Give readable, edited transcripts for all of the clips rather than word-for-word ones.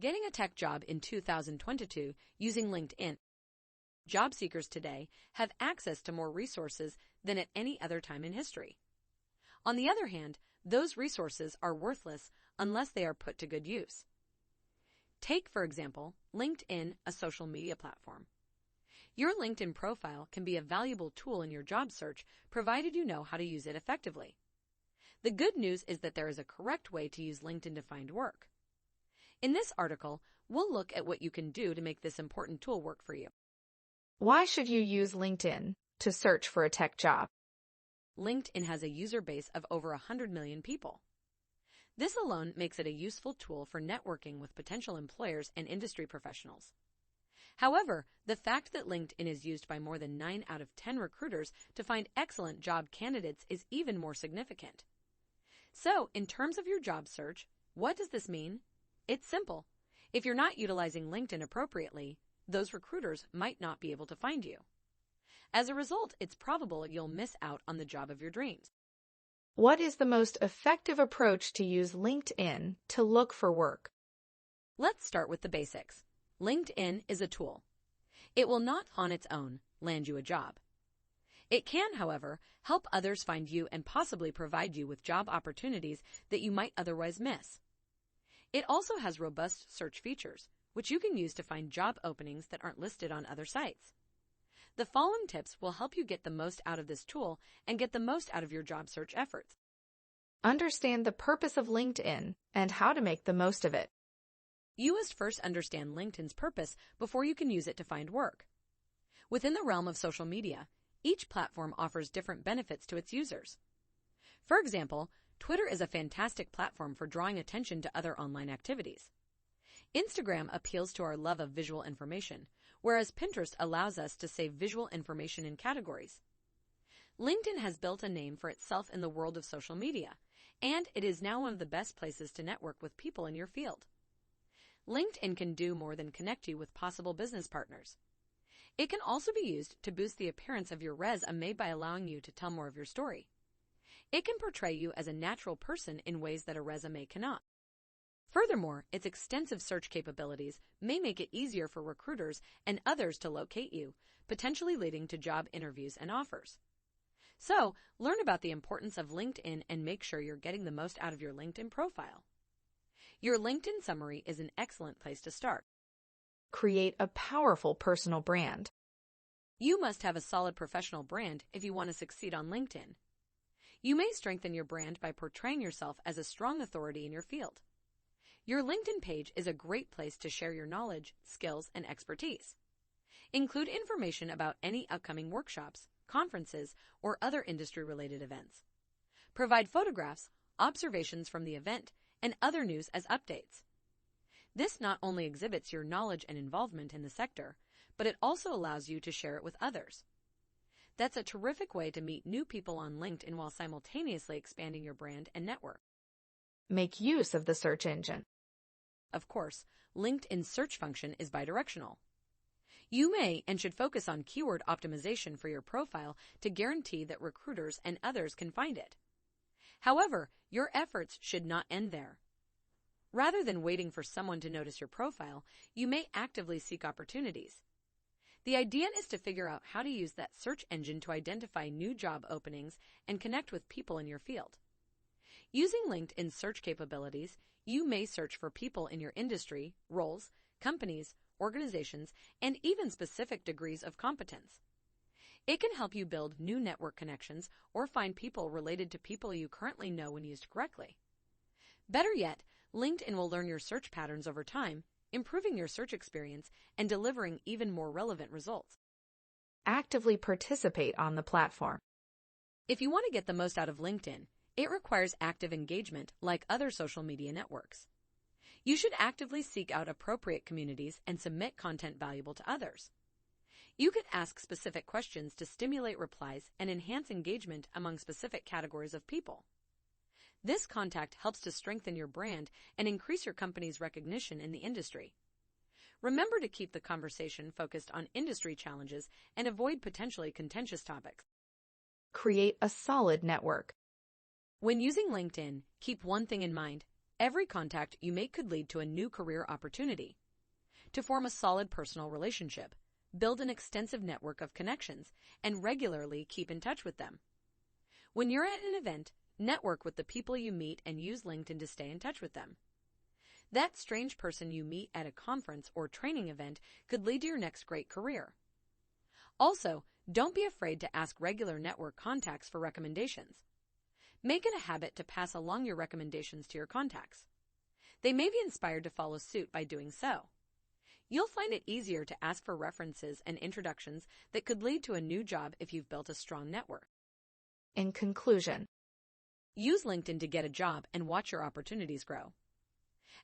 Getting a tech job in 2022 using LinkedIn. Job seekers today have access to more resources than at any other time in history. On the other hand, those resources are worthless unless they are put to good use. Take, for example, LinkedIn, a social media platform. Your LinkedIn profile can be a valuable tool in your job search, provided you know how to use it effectively. The good news is that there is a correct way to use LinkedIn to find work. In this article, we'll look at what you can do to make this important tool work for you. Why should you use LinkedIn to search for a tech job? LinkedIn has a user base of over 100 million people. This alone makes it a useful tool for networking with potential employers and industry professionals. However, the fact that LinkedIn is used by more than 9 out of 10 recruiters to find excellent job candidates is even more significant. So, in terms of your job search, what does this mean? It's simple. If you're not utilizing LinkedIn appropriately, those recruiters might not be able to find you. As a result, it's probable you'll miss out on the job of your dreams. What is the most effective approach to use LinkedIn to look for work? Let's start with the basics. LinkedIn is a tool. It will not, on its own, land you a job. It can, however, help others find you and possibly provide you with job opportunities that you might otherwise miss. It also has robust search features, which you can use to find job openings that aren't listed on other sites. The following tips will help you get the most out of this tool and get the most out of your job search efforts. Understand the purpose of LinkedIn and how to make the most of it. You must first understand LinkedIn's purpose before you can use it to find work. Within the realm of social media, each platform offers different benefits to its users. For example, Twitter is a fantastic platform for drawing attention to other online activities. Instagram appeals to our love of visual information, whereas Pinterest allows us to save visual information in categories. LinkedIn has built a name for itself in the world of social media, and it is now one of the best places to network with people in your field. LinkedIn can do more than connect you with possible business partners. It can also be used to boost the appearance of your resume by allowing you to tell more of your story. It can portray you as a natural person in ways that a resume cannot. Furthermore, its extensive search capabilities may make it easier for recruiters and others to locate you, potentially leading to job interviews and offers. So, learn about the importance of LinkedIn and make sure you're getting the most out of your LinkedIn profile. Your LinkedIn summary is an excellent place to start. Create a powerful personal brand. You must have a solid professional brand if you want to succeed on LinkedIn. You may strengthen your brand by portraying yourself as a strong authority in your field. Your LinkedIn page is a great place to share your knowledge, skills, and expertise. Include information about any upcoming workshops, conferences, or other industry-related events. Provide photographs, observations from the event, and other news as updates. This not only exhibits your knowledge and involvement in the sector, but it also allows you to share it with others. That's a terrific way to meet new people on LinkedIn while simultaneously expanding your brand and network. Make use of the search engine. Of course, LinkedIn's search function is bidirectional. You may and should focus on keyword optimization for your profile to guarantee that recruiters and others can find it. However, your efforts should not end there. Rather than waiting for someone to notice your profile, you may actively seek opportunities. The idea is to figure out how to use that search engine to identify new job openings and connect with people in your field. Using LinkedIn's search capabilities, you may search for people in your industry, roles, companies, organizations, and even specific degrees of competence. It can help you build new network connections or find people related to people you currently know when used correctly. Better yet, LinkedIn will learn your search patterns over time, improving your search experience and delivering even more relevant results. Actively participate on the platform. If you want to get the most out of LinkedIn, it requires active engagement like other social media networks. You should actively seek out appropriate communities and submit content valuable to others. You could ask specific questions to stimulate replies and enhance engagement among specific categories of people. This contact helps to strengthen your brand and increase your company's recognition in the industry. Remember to keep the conversation focused on industry challenges and avoid potentially contentious topics. Create a solid network. When using LinkedIn, keep one thing in mind: Every contact you make could lead to a new career opportunity. To form a solid personal relationship, build an extensive network of connections, and regularly keep in touch with them. When you're at an event, network with the people you meet and use LinkedIn to stay in touch with them. That strange person you meet at a conference or training event could lead to your next great career. Also, don't be afraid to ask regular network contacts for recommendations. Make it a habit to pass along your recommendations to your contacts. They may be inspired to follow suit by doing so. You'll find it easier to ask for references and introductions that could lead to a new job if you've built a strong network. In conclusion, use LinkedIn to get a job and watch your opportunities grow.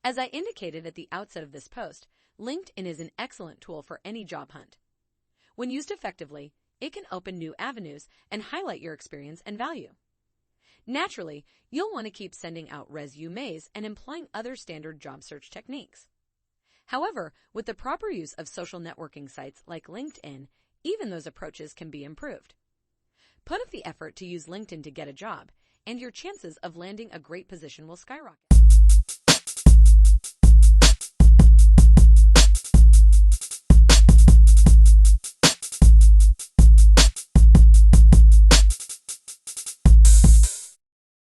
As I indicated at the outset of this post, LinkedIn is an excellent tool for any job hunt. When used effectively, it can open new avenues and highlight your experience and value. Naturally, you'll want to keep sending out resumes and employing other standard job search techniques. However, with the proper use of social networking sites like LinkedIn, even those approaches can be improved. Put up the effort to use LinkedIn to get a job, and your chances of landing a great position will skyrocket.